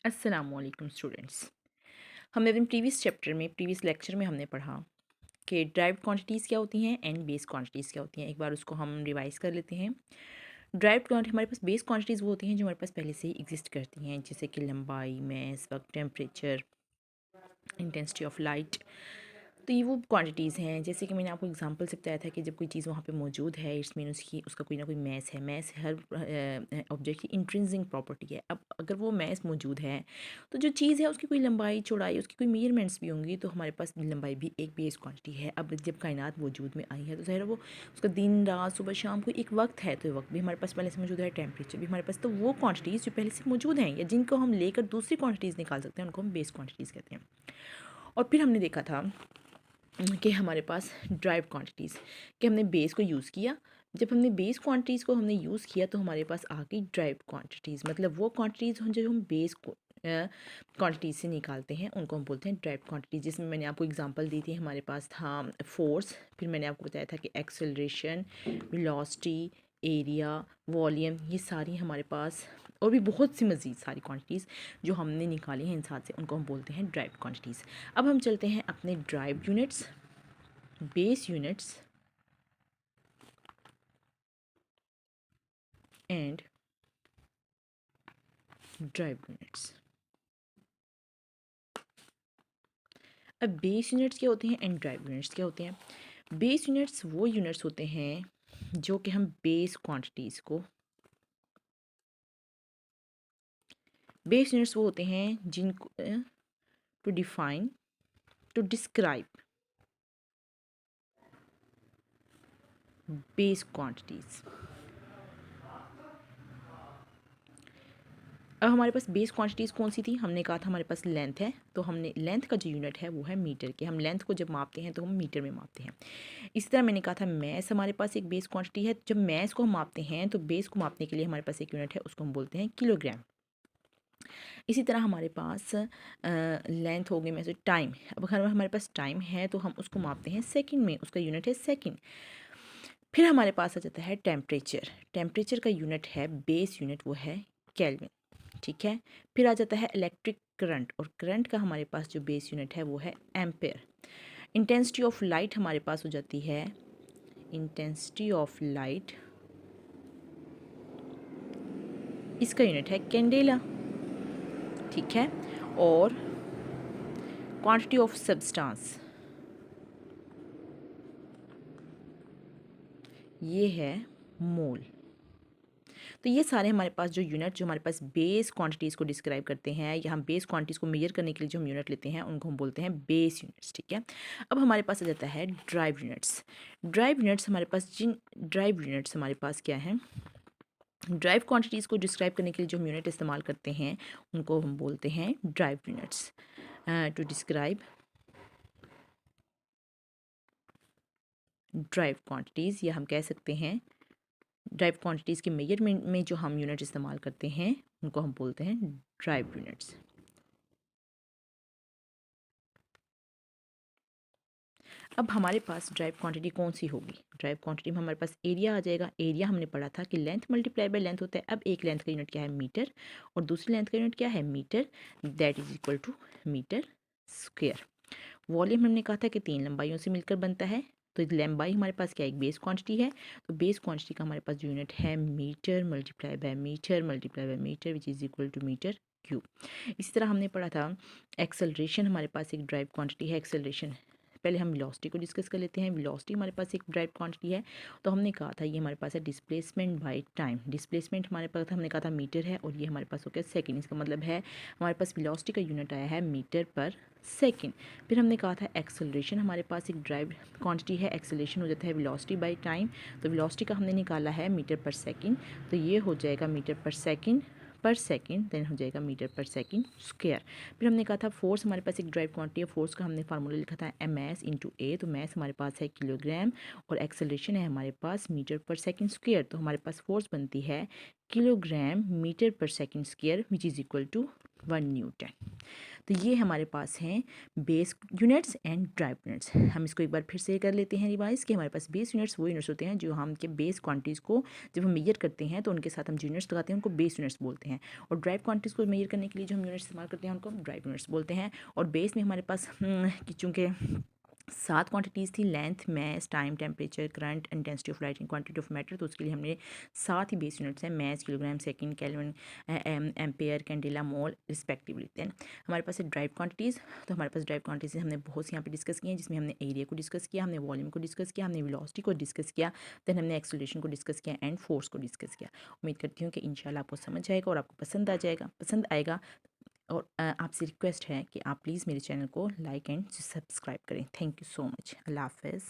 अस्सलामुअलैकुम स्टूडेंट्स। हमने अपने प्रीवियस लेक्चर में हमने पढ़ा कि ड्राइव्ड क्वांटिटीज़ क्या होती हैं एंड बेस क्वांटिटीज़ क्या होती हैं। एक बार उसको हम रिवाइज़ कर लेते हैं। ड्राइव्ड क्वांटिटी हमारे पास बेस क्वांटिटीज़ वो होती हैं जो हमारे पास पहले से ही एग्जिस्ट करती हैं, जैसे कि लंबाई, मास, वक्त, टेम्परेचर, इंटेंसिटी ऑफ लाइट। तो ये वो क्वांटिटीज़ हैं, जैसे कि मैंने आपको एग्जांपल से बताया था कि जब कोई चीज़ वहाँ पे मौजूद है, इट्स मीन उसका कोई ना कोई मैस है। मैस हर ऑब्जेक्ट की इंट्रिंसिक प्रॉपर्टी है। अब अगर वो मैस मौजूद है तो जो चीज़ है उसकी कोई लंबाई, चौड़ाई, उसकी कोई मेजरमेंट्स भी होंगी, तो हमारे पास लंबाई भी एक बेस क्वांटिटी है। अब जब कायनात वजूद में आई है तो ज़ाहिर है वो उसका दिन रात सुबह शाम को एक वक्त है, तो वक्त भी हमारे पास पहले से मौजूद है, टेम्परेचर भी हमारे पास। तो वो क्वांटिटीज़ जो पहले से मौजूद हैं या जिनको हम लेकर दूसरी क्वांटिटीज़ निकाल सकते हैं, उनको हम बेस क्वांटिटीज़ कहते हैं। और फिर हमने देखा था कि हमारे पास ड्राइव्ड क्वांटिटीज़ कि हमने बेस को यूज़ किया। जब हमने बेस क्वांटिटीज़ को हमने यूज़ किया तो हमारे पास आ गई ड्राइव्ड क्वांटिटीज़। मतलब वो क्वांटिटीज़ जो हम बेस को क्वांटिटीज़ से निकालते हैं उनको हम बोलते हैं ड्राइव्ड क्वांटिटीज़। जिसमें मैंने आपको एग्जांपल दी थी, हमारे पास था फोर्स, फिर मैंने आपको बताया था कि एक्सेलरेशन, वेलोसिटी, एरिया, वॉल्यूम, ये सारी हमारे पास और भी बहुत सी मज़ीद सारी क्वांटिटीज़ जो हमने निकाली हैं इन साथ से, उनको हम बोलते हैं ड्राइव्ड क्वांटिटीज़। अब हम चलते हैं अपने derived units, base units and derived units. अब बेस यूनिट्स क्या होते हैं एंड ड्राइव्ड यूनिट्स क्या होते हैं? बेस यूनिट्स वो यूनिट्स होते हैं जो कि हम बेस क्वांटिटीज़ को, बेस यूनिट्स वो होते हैं जिनको to define, to describe base quantities. अब हमारे पास बेस क्वांटिटीज़ कौन सी थी? हमने कहा था हमारे पास लेंथ है, तो हमने लेंथ का जो यूनिट है वो है मीटर के। हम लेंथ को जब मापते हैं तो हम मीटर में मापते हैं। इसी तरह मैंने कहा था मैस हमारे पास एक बेस क्वांटिटी है। जब मैस को हम मापते हैं तो बेस को मापने के लिए हमारे पास एक यूनिट है, उसको हम बोलते हैं किलोग्राम। इसी तरह हमारे पास लेंथ हो गई में से टाइम। अब अगर हमारे पास टाइम है तो हम उसको मापते हैं सेकंड में, उसका यूनिट है सेकंड। फिर हमारे पास आ जाता है टेम्परेचर। टेम्परेचर का यूनिट है, बेस यूनिट वो है केल्विन। ठीक है। फिर आ जाता है इलेक्ट्रिक करंट, और करंट का हमारे पास जो बेस यूनिट है वो है एम्पेयर। इंटेंसिटी ऑफ लाइट हमारे पास हो जाती है, इंटेंसिटी ऑफ लाइट, इसका यूनिट है कैंडेला। ठीक है। और क्वांटिटी ऑफ सब्सटेंस, ये है मोल। तो ये सारे हमारे पास जो यूनिट जो हमारे पास बेस क्वांटिटीज़ को डिस्क्राइब करते हैं, या हम बेस क्वांटिटीज़ को मेजर करने के लिए जो हम यूनिट लेते हैं उनको हम बोलते हैं बेस यूनिट्स। ठीक है। अब हमारे पास आ जाता है ड्राइव यूनिट्स। ड्राइव यूनिट्स हमारे पास ड्राइव यूनिट्स हमारे पास क्या है? ड्राइव क्वांटिटीज़ को डिस्क्राइब करने के लिए जो हम यूनिट इस्तेमाल करते हैं उनको हम बोलते हैं derived units. To describe derived quantities, या हम कह सकते हैं ड्राइव क्वांटिटीज़ के मेजरमेंट में जो हम यूनिट इस्तेमाल करते हैं उनको हम बोलते हैं ड्राइव यूनिट्स। अब हमारे पास ड्राइव क्वांटिटी कौन सी होगी? ड्राइव क्वांटिटी में हमारे पास एरिया आ जाएगा। एरिया हमने पढ़ा था कि लेंथ मल्टीप्लाई बाय लेंथ होता है। अब एक लेंथ का यूनिट क्या है? मीटर। और दूसरी लेंथ का यूनिट क्या है? Metre. That is equal to metre square. Volume हमने कहा था कि 3 लंबाइयों से मिलकर बनता है, तो लंबाई हमारे पास क्या, एक बेस क्वांटिटी है। तो बेस क्वांटिटी का हमारे पास जो यूनिट है metre multiply by metre multiply by metre, which is equal to metre cube. इसी तरह हमने पढ़ा था एक्सेलरेशन हमारे पास एक ड्राइव क्वांटिटी है। एक्सेलरेशन, पहले हम वेलोसिटी को डिस्कस कर लेते हैं। वेलोसिटी हमारे पास एक ड्राइव क्वांटिटी है। तो हमने कहा था ये हमारे पास है डिस्प्लेसमेंट बाय टाइम। डिस्प्लेसमेंट हमारे पास हमने कहा था मीटर है, और ये हमारे पास हो गया सेकंड। इसका मतलब है हमारे पास वेलोसिटी का यूनिट आया है मीटर पर सेकंड। फिर हमने कहा था एक्सेलरेशन हमारे पास एक ड्राइव क्वांटिटी है। एक्सेलरेशन हो जाता है वेलोसिटी बाय टाइम। तो वेलोसिटी का हमने निकाला है मीटर पर सेकंड, तो ये हो जाएगा मीटर पर सेकंड, देन हो जाएगा मीटर पर सेकंड स्क्वायर। फिर हमने कहा था फोर्स हमारे पास एक ड्राइव क्वांटिटी है। फोर्स का हमने फार्मूला लिखा था एम एस इंटू ए। तो मैस हमारे पास है किलोग्राम, और एक्सेलरेशन है हमारे पास मीटर पर सेकंड स्क्वायर। तो हमारे पास फोर्स बनती है किलोग्राम मीटर पर second square, which is equal to 1 newton. तो ये हमारे पास हैं base units and derived units. हम इसको एक बार फिर से कर लेते हैं रिवाइज कि हमारे पास बेस यूनिट्स वो यूनिट्स होते हैं जो हम के बेस क्वांटिटीज़ को जब हम मेजर करते हैं तो उनके साथ हम जो यूनिट्स लगाते हैं उनको बेस यूनिट्स बोलते हैं। और ड्राइव क्वांटिटीज़ को मेजर करने के लिए जो हम यूनिट्स इस्तेमाल करते हैं उनको ड्राइव यूनिट्स बोलते हैं। और बेस में हमारे पास कि चूँकि 7 क्वांटिटीज़ थी, length, mass, time, temperature, current, intensity of light and quantity of matter, तो उसके लिए हमने 7 ही बेस यूनिट्स हैं, mass, kilogram, second, kelvin, ampere, candela, mole respectively. Then हमारे पास है ड्राइव क्वांटिटीज़। तो हमारे पास ड्राइव क्वांटिटीज़ हमने बहुत सी यहाँ पे डिस्कस की हैं, जिसमें हमने एरिया को डिस्कस किया, हमने वॉल्यूम को डिस्कस किया, हमने वेलोसिटी को डिस्कस किया, देन हमने एक्सेलरेशन को डिस्कस किया एंड फोर्स को डिस्कस किया। उम्मीद करती हूँ कि इंशाल्लाह आपको समझ आएगा और आपको पसंद आएगा। और आपसे रिक्वेस्ट है कि आप प्लीज़ मेरे चैनल को लाइक एंड सब्सक्राइब करें। Thank you so much. अल्लाह हाफ़िज़।